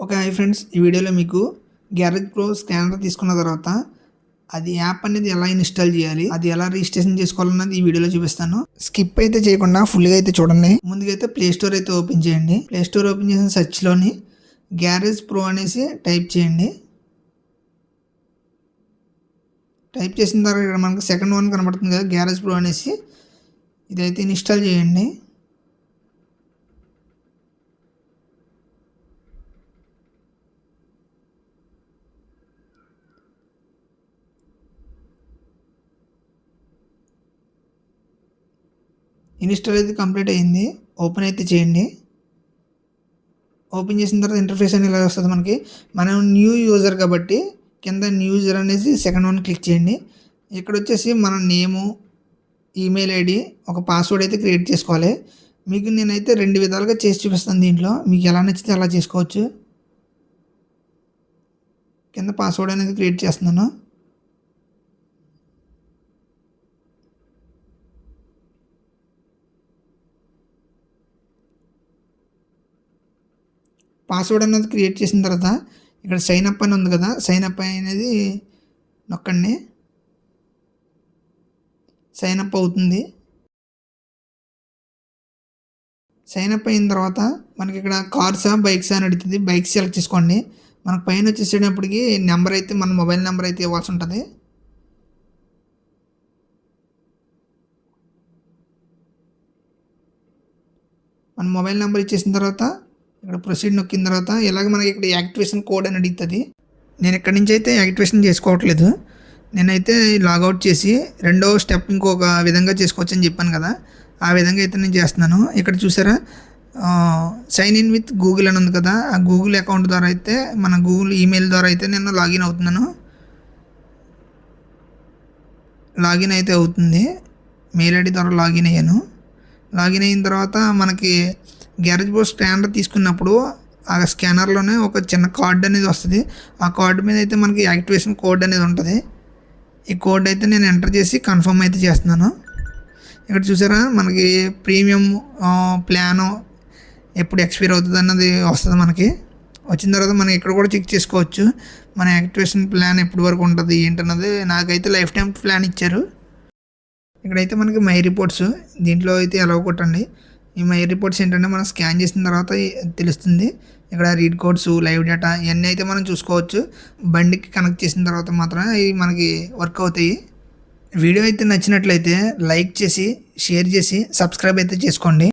Okay hi friends, ఈ వీడియోలో మీకు గ్యారేజ్ ప్రో స్కానర్ తీసుకున్న తర్వాత అది యాప్ అనేది ఎలా ఇన్స్టాల్ చేయాలి, అది ఎలా రిజిస్ట్రేషన్ చేసుకోవాలన్నది ఈ వీడియోలో చూపిస్తాను. స్కిప్ అయితే చేయకుండా ఫుల్గా అయితే చూడండి. ముందుగా అయితే ప్లే స్టోర్ అయితే ఓపెన్ చేయండి. ప్లే స్టోర్ ఓపెన్ చేసిన సెర్చ్లోని గ్యారేజ్ ప్రో అనేసి టైప్ చేయండి. టైప్ చేసిన తర్వాత ఇక్కడ మనకు సెకండ్ వన్ కనబడుతుంది కదా, గ్యారేజ్ ప్రో అనేసి, ఇదైతే ఇన్స్టాల్ చేయండి. ఇన్స్టాల్ అయితే కంప్లీట్ అయ్యింది. ఓపెన్ అయితే చేయండి. ఓపెన్ చేసిన తర్వాత ఇంటర్ఫేస్ అనేది ఇలా వస్తుంది మనకి. మనం న్యూ యూజర్ కాబట్టి కింద న్యూ యూజర్ అనేసి సెకండ్ వన్ క్లిక్ చేయండి. ఇక్కడ వచ్చేసి మన నేము, ఈమెయిల్ ఐడి, ఒక పాస్వర్డ్ అయితే క్రియేట్ చేసుకోవాలి. మీకు నేనైతే 2 విధాలుగా చేసి చూపిస్తాను. దీంట్లో మీకు ఎలా నచ్చితే అలా చేసుకోవచ్చు. కింద పాస్వర్డ్ అనేది క్రియేట్ చేస్తున్నాను. పాస్వర్డ్ అనేది క్రియేట్ చేసిన తర్వాత ఇక్కడ సైన్ అప్ అని ఉంది కదా, సైన్ అప్ అనేది నొక్కండి. సైన్ అప్ అవుతుంది. సైన్ అప్ అయిన తర్వాత మనకి ఇక్కడ కార్సా బైక్సా అని అడుగుతుంది. బైక్స్ సెలెక్ట్ చేసుకోండి. మనకు పైన వచ్చేసేటప్పటికి నెంబర్ అయితే మన మొబైల్ నెంబర్ అయితే ఇవ్వాల్సి ఉంటుంది. మన మొబైల్ నెంబర్ ఇచ్చేసిన తర్వాత ఇక్కడ ప్రొసీడ్ నొక్కిన తర్వాత ఇలాగ మనకి ఇక్కడ యాక్టివేషన్ కోడ్ అని అడుగుతుంది. నేను ఇక్కడి నుంచి అయితే యాక్టివేషన్ చేసుకోవట్లేదు. నేనైతే లాగౌట్ చేసి రెండవ స్టెప్ ఇంకొక విధంగా చేసుకోవచ్చు అని చెప్పాను కదా, ఆ విధంగా అయితే నేను చేస్తున్నాను. ఇక్కడ చూసారా, సైన్ ఇన్ విత్ గూగుల్ అని ఉంది కదా, ఆ గూగుల్ అకౌంట్ ద్వారా అయితే మన గూగుల్ ఈమెయిల్ ద్వారా అయితే నేను లాగిన్ అవుతున్నాను. లాగిన్ అయితే అవుతుంది. మెయిల్ ఐడి ద్వారా లాగిన్ అయ్యాను. లాగిన్ అయిన తర్వాత మనకి గ్యారేజ్ ప్రో స్కానర్ తీసుకున్నప్పుడు ఆ స్కానర్లోనే ఒక చిన్న కార్డ్ అనేది వస్తుంది. ఆ కార్డు మీద అయితే మనకి యాక్టివేషన్ కోడ్ అనేది ఉంటుంది. ఈ కోడ్ అయితే నేను ఎంటర్ చేసి కన్ఫర్మ్ అయితే చేస్తున్నాను. ఇక్కడ చూసారా, మనకి ప్రీమియం ప్లాను ఎప్పుడు ఎక్స్పైర్ అవుతుంది అన్నది వస్తుంది. మనకి వచ్చిన తర్వాత మనం ఇక్కడ కూడా చెక్ చేసుకోవచ్చు మన యాక్టివేషన్ ప్లాన్ ఎప్పటి వరకు ఉంటుంది ఏంటన్నది. నాకైతే లైఫ్ టైం ప్లాన్ ఇచ్చారు. ఇక్కడైతే మనకి మై రిపోర్ట్స్, దీంట్లో అయితే ఎలా కొట్టండి. ఈ మై రిపోర్ట్స్ ఏంటంటే మనం స్కాన్ చేసిన తర్వాత తెలుస్తుంది. ఇక్కడ రీడ్ కోడ్స్, లైవ్ డేటా ఇవన్నీ అయితే మనం చూసుకోవచ్చు. బండికి కనెక్ట్ చేసిన తర్వాత మాత్రమే ఇవి మనకి వర్క్ అవుతాయి. వీడియో అయితే నచ్చినట్లయితే లైక్ చేసి, షేర్ చేసి, సబ్స్క్రైబ్ అయితే చేసుకోండి.